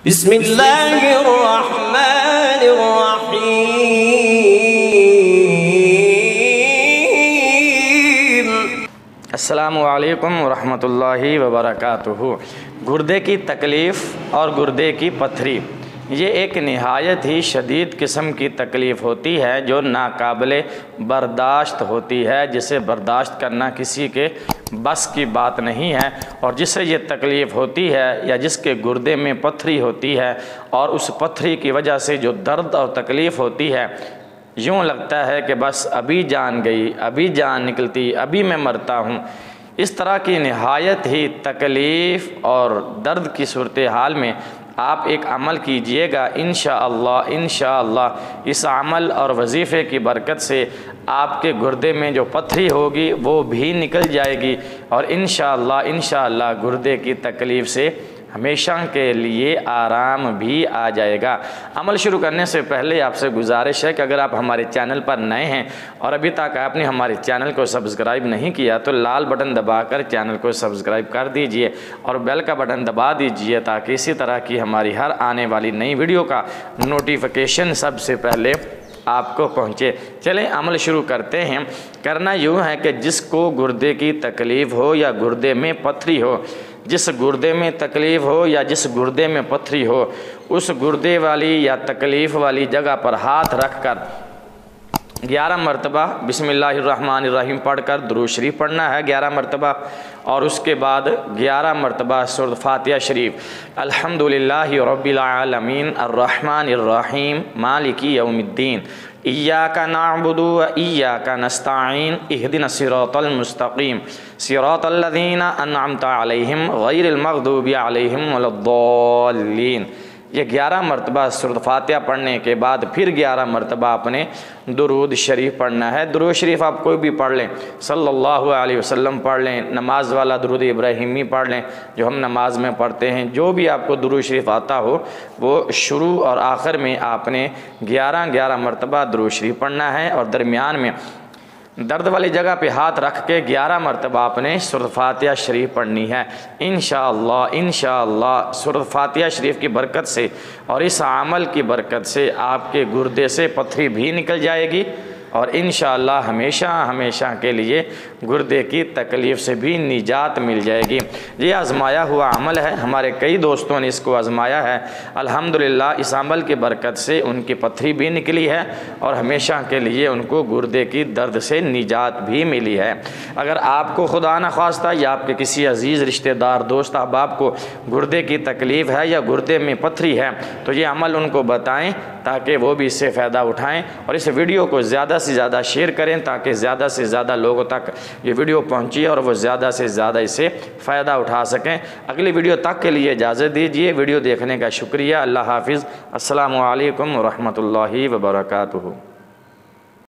बिस्मिल्लाहिर्रहमानिर्रहीम। अस्सलामु अलैकुम वरहमतुल्लाहि वबरकातुहू। गुर्दे की तकलीफ़ और गुर्दे की पथरी ये एक नहायत ही शदीद किस्म की तकलीफ़ होती है जो नाकाबिले बर्दाश्त होती है, जिसे बर्दाश्त करना किसी के बस की बात नहीं है। और जिसे ये तकलीफ़ होती है या जिसके गुर्दे में पथरी होती है और उस पथरी की वजह से जो दर्द और तकलीफ़ होती है, यूँ लगता है कि बस अभी जान गई, अभी जान निकलती, अभी मैं मरता हूँ। इस तरह की नहायत ही तकलीफ़ और दर्द की सूरत हाल में आप एक अमल कीजिएगा। इंशाअल्लाह इस अमल और वजीफ़े की बरकत से आपके गुर्दे में जो पथरी होगी वो भी निकल जाएगी और इंशाअल्लाह गुर्दे की तकलीफ़ से हमेशा के लिए आराम भी आ जाएगा। अमल शुरू करने से पहले आपसे गुजारिश है कि अगर आप हमारे चैनल पर नए हैं और अभी तक आपने हमारे चैनल को सब्सक्राइब नहीं किया तो लाल बटन दबाकर चैनल को सब्सक्राइब कर दीजिए और बेल का बटन दबा दीजिए ताकि इसी तरह की हमारी हर आने वाली नई वीडियो का नोटिफिकेशन सबसे पहले आपको पहुँचे। चलें अमल शुरू करते हैं। करना यूँ है कि जिसको गुर्दे की तकलीफ़ हो या गुर्दे में पथरी हो, जिस गुर्दे में तकलीफ़ हो या जिस गुर्दे में पथरी हो, उस गुर्दे वाली या तकलीफ़ वाली जगह पर हाथ रख कर 11 मरतबा बिस्मिल्लाहिर्रहमानिर्रहीम पढ़कर दुरूद शरीफ पढ़ना है 11 मरतबा, और उसके बाद 11 मरतबा सूरत फातिहा शरीफ अल्हम्दुलिल्लाहि रब्बिल आलमीन अर्रहमानिर्रहीम मालिकी यौमिद्दीन इय्याका नअबुदु व इय्याका नस्तईन इहदिनस सिरातल मुस्तकीम सिरातल लज़ीना अनअमता अलैहिम गैरिल मग़दूबि अलैहिम वलद्दाल्लीन। ये 11 मरतबा सूरत फातिहा पढ़ने के बाद फिर 11 मरतबा आपने दुरूद शरीफ पढ़ना है। दुरूद शरीफ आप कोई भी पढ़ लें, सल्लल्लाहु अलैहि वसल्लम पढ़ लें, नमाज वाला दुरूद इब्राहिमी पढ़ लें जो हम नमाज में पढ़ते हैं, जो भी आपको दुरूद शरीफ आता हो वो शुरू और आखिर में आपने 11 मरतबा दुरूद शरीफ पढ़ना है और दरमियान में दर्द वाली जगह पे हाथ रख के 11 मरतबा आपने सूरत फातिहा शरीफ पढ़नी है। इंशाअल्लाह सूरत फातिहा शरीफ की बरकत से और इस अमल की बरकत से आपके गुर्दे से पथरी भी निकल जाएगी और इंशाअल्लाह हमेशा के लिए गुर्दे की तकलीफ़ से भी निजात मिल जाएगी। ये आज़माया हुआ अमल है, हमारे कई दोस्तों ने इसको आज़माया है। अल्हम्दुलिल्लाह इस अमल की बरकत से उनकी पथरी भी निकली है और हमेशा के लिए उनको गुर्दे की दर्द से निजात भी मिली है। अगर आपको खुदा न ख्वास्ता या आपके किसी अजीज़ रिश्तेदार दोस्त अहबाब को गुर्दे की तकलीफ़ है या गुर्दे में पथरी है तो ये अमल उनको बताएँ ताकि वो भी इससे फ़ायदा उठाएँ और इस वीडियो को ज़्यादा से ज़्यादा शेयर करें ताकि ज़्यादा से ज़्यादा लोगों तक ये वीडियो पहुंची और वो ज़्यादा से ज़्यादा इससे फ़ायदा उठा सकें। अगली वीडियो तक के लिए इजाज़त दीजिए। वीडियो देखने का शुक्रिया। अल्लाह हाफिज़। अस्सलामु अलैकुम व रहमतुल्लाहि व बरकातुहू।